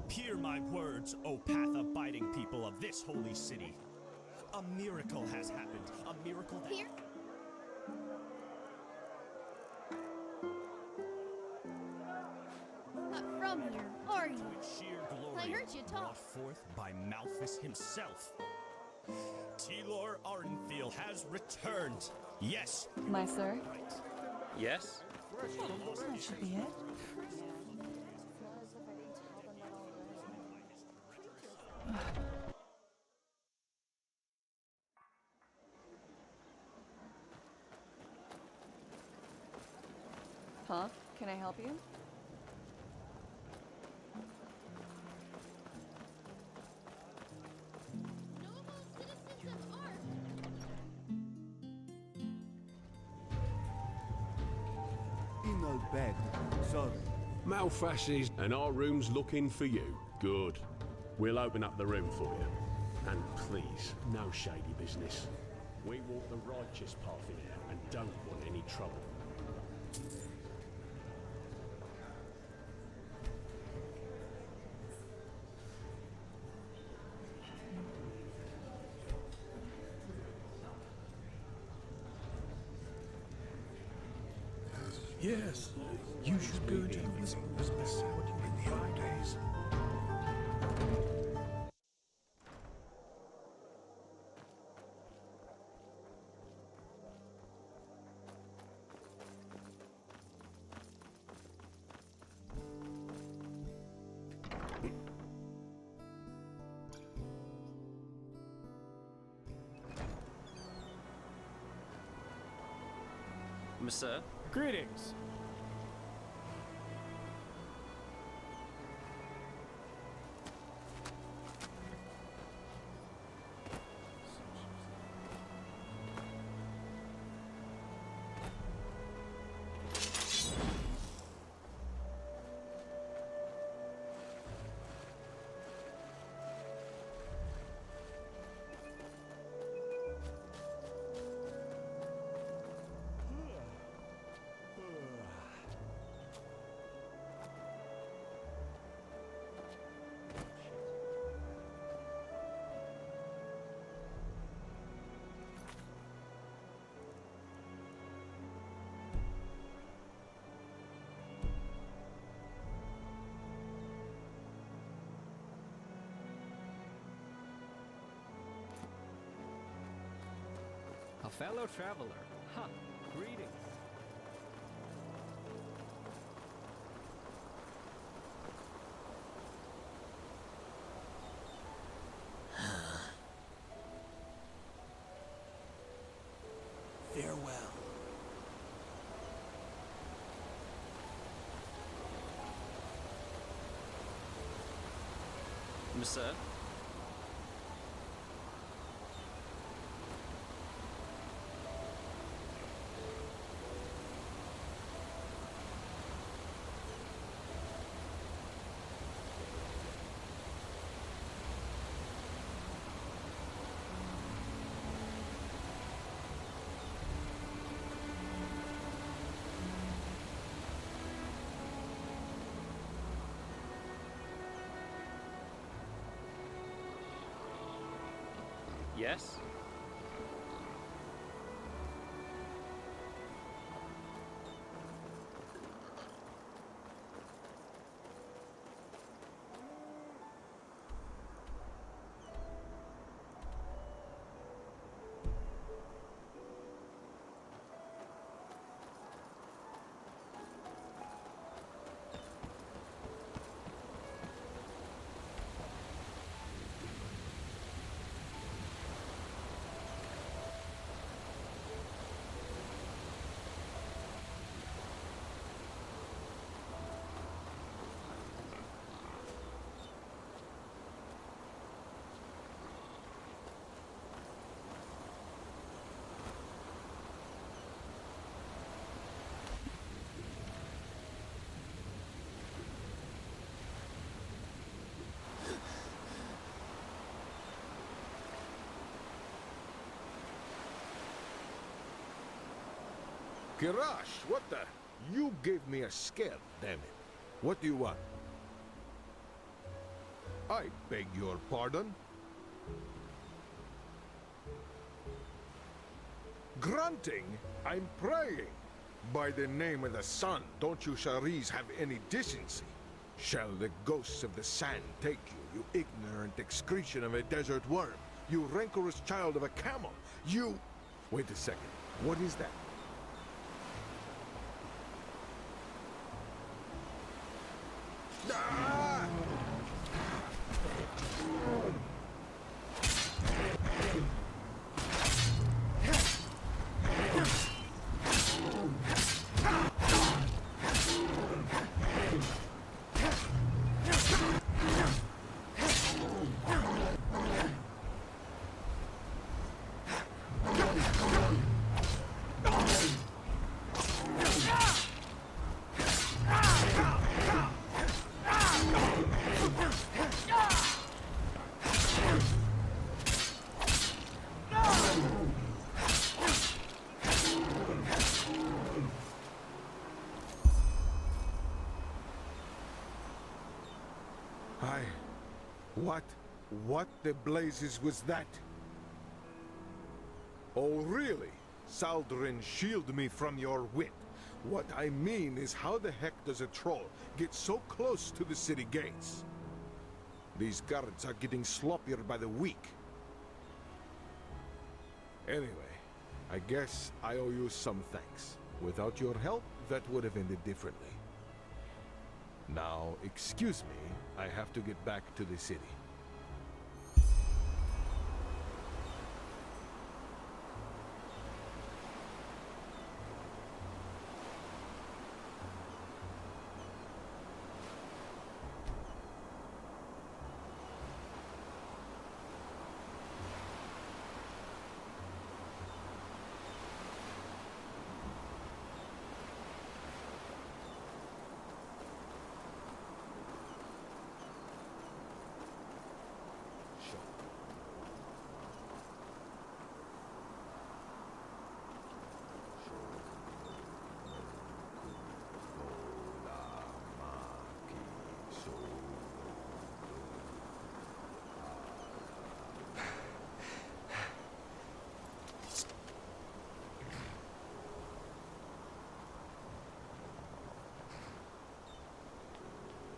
H: Hear my words, O path-abiding people of this holy city. A miracle has happened. A miracle that...
E: Here? Not from here, are you?
H: Sheer glory
E: I heard you talk.
H: brought forth by Malthus himself. Telor Ardenfiel has returned. Yes.
C: My sir?
K: Yes?
S: That should be it.
C: Huh? Can I help you?
M: Malfashes, and our room's looking for you. Good. We'll open up the room for you. And please, no shady business. We walk the righteous path in here and don't want any trouble.
B: Yes, you should go into the whispers.
A: In the old days.
K: Monsieur?
L: Greetings.
N: A fellow traveler. Ha! Greetings.
A: Farewell.
K: Monsieur? Yes?
O: Kirash, what the? You gave me a scare, damn it. What do you want? I beg your pardon? Grunting? I'm praying. By the name of the sun, don't you Sharis have any decency? Shall the ghosts of the sand take you, you ignorant excretion of a desert worm? You rancorous child of a camel? You... Wait a second. What is that? Ah! What the blazes was that? Oh, really? Saldrin, shield me from your wit. What I mean is, how the heck does a troll get so close to the city gates? These guards are getting sloppier by the week. Anyway, I guess I owe you some thanks. Without your help, that would have ended differently. Now, excuse me, I have to get back to the city.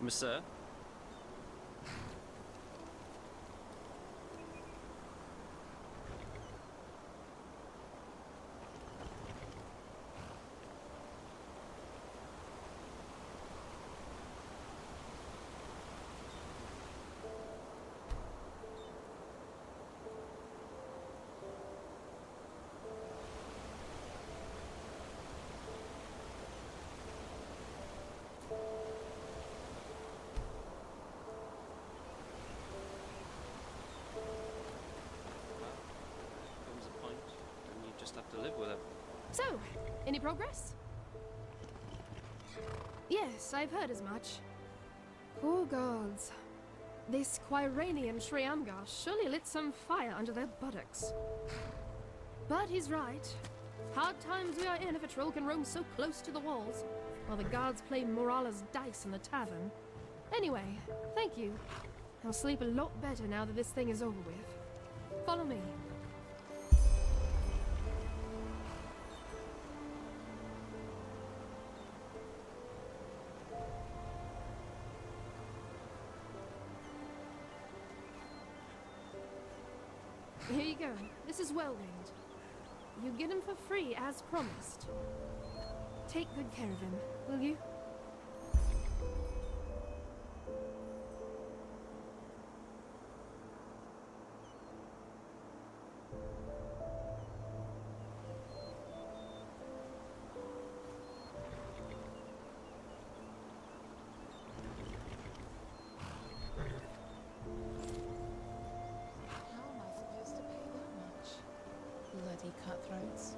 K: Monsieur? Comes a point, and you just have to live with it.
E: So, any progress? Yes, I've heard as much. Poor gods. This Quiranian Shriamgar surely lit some fire under their buttocks. But he's right. Hard times we are in if a troll can roam so close to the walls, while the guards play Morala's dice in the tavern. Anyway, thank you. I'll sleep a lot better now that this thing is over with. Follow me. Here you go. This is Whirlwind. You get him for free, as promised. Take good care of him, will you?
D: How am I supposed to pay that much? Bloody cutthroats.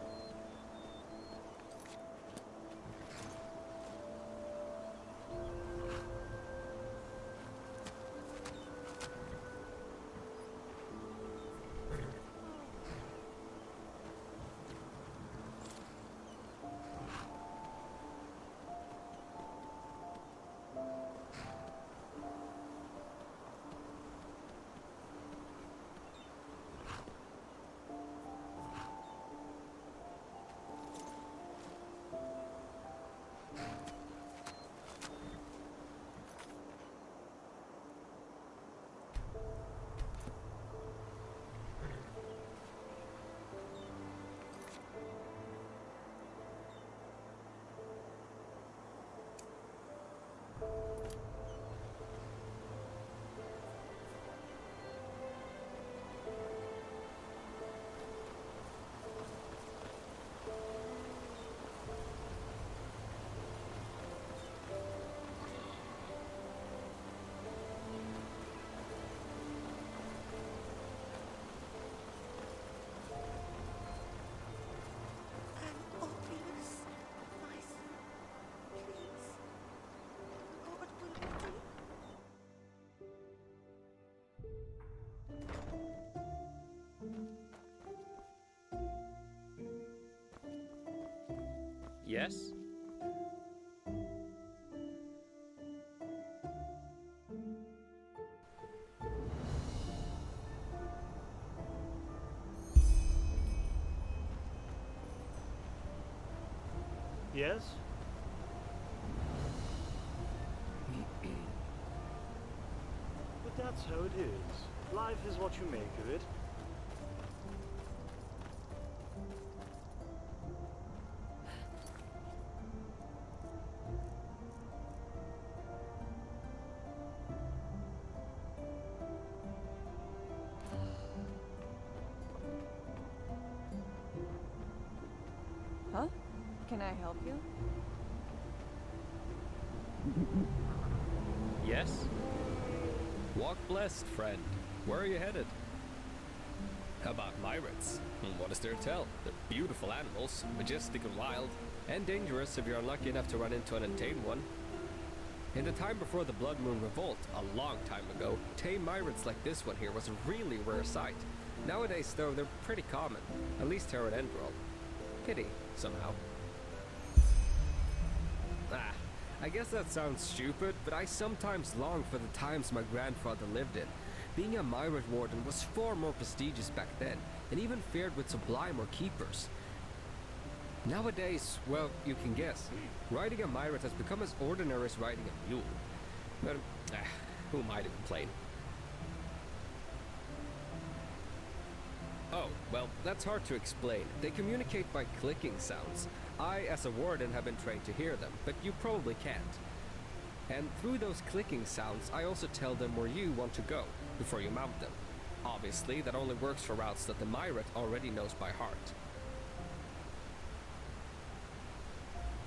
K: Yes?
J: Yes? But that's how it is. Life is what you make of it.
I: Huh? Can I help you?
N: Yes? Walk blessed, friend. Where are you headed? How about Myrids? What is there to tell? They're beautiful animals, majestic and wild, and dangerous if you're unlucky enough to run into an untamed one. In the time before the Blood Moon Revolt, a long time ago, tame Myrids like this one here was a really rare sight. Nowadays, though, they're pretty common, at least here at Enderal. Pity, somehow. I guess that sounds stupid, but I sometimes long for the times my grandfather lived in. Being a Myrid Warden was far more prestigious back then, and even fared with Sublime or Keepers. Nowadays, well, you can guess, riding a Myrid has become as ordinary as riding a mule. But, who am I to complain? Oh, well, that's hard to explain. They communicate by clicking sounds. I, as a warden, have been trained to hear them, but you probably can't. And through those clicking sounds, I also tell them where you want to go, before you mount them. Obviously, that only works for routes that the Myrid already knows by heart.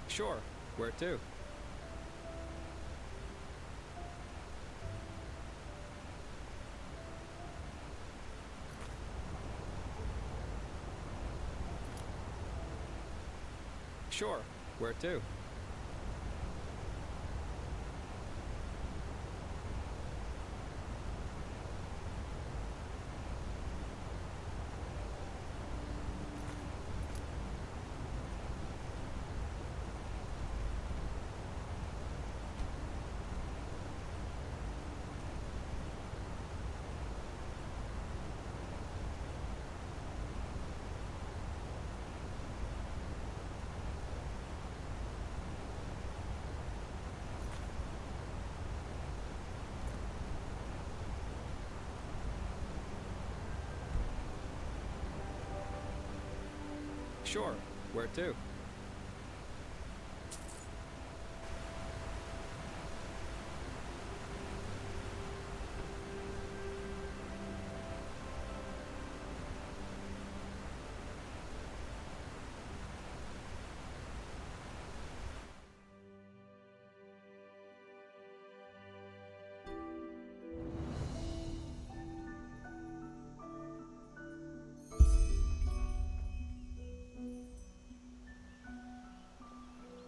N: Sure, where to? Sure, where to? Sure, where to?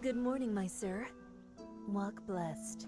U: Good morning, my sir. Walk blessed.